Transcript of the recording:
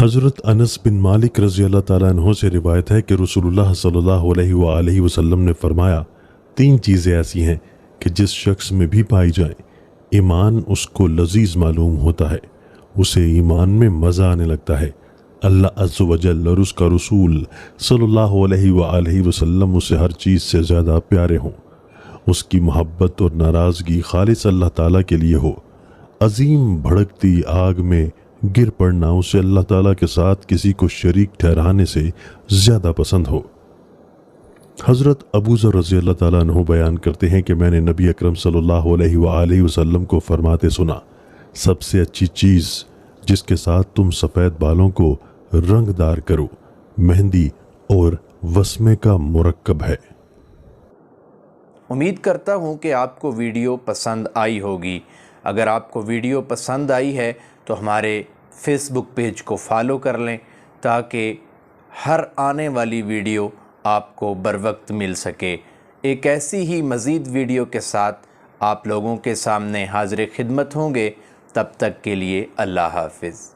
हज़रत अनस बिन मालिक रज़ी अल्लाह ताला अन्हो से रिवायत है कि रसूलुल्लाह सल्लल्लाहु अलैहि वसल्लम ने फरमाया, 3 चीज़ें ऐसी हैं कि जिस शख्स में भी पाई जाए ईमान उसको लजीज मालूम होता है, उसे ईमान में मज़ा आने लगता है, अल्लाह अज़्ज़ व जल और उसका रसूल सल्लल्लाहु अलैहि वसल्लम उसे हर चीज़ से ज़्यादा प्यारे हों, उसकी मोहब्बत और नाराज़गी खालिस अल्लाह ताला के लिए हो, अजीम भड़कती आग में गिर पड़ना उसे अल्लाह ताला के साथ किसी को शरीक ठहराने से ज़्यादा पसंद हो। हज़रत अबू ज़र रज़ी अल्लाह ताला अन्हु बयान करते हैं कि मैंने नबी अकरम सल्लल्लाहु अलैहि वसल्लम को फरमाते सुना, सबसे अच्छी चीज़ जिसके साथ तुम सफ़ेद बालों को रंगदार करो मेहंदी और वस्मे का मुरक्कब है। उम्मीद करता हूँ कि आपको वीडियो पसंद आई होगी। अगर आपको वीडियो पसंद आई है तो हमारे फेसबुक पेज को फॉलो कर लें ताकि हर आने वाली वीडियो आपको बरवक्त मिल सके। एक ऐसी ही मज़ीद वीडियो के साथ आप लोगों के सामने हाज़िर खिदमत होंगे। तब तक के लिए अल्लाह हाफ़िज़।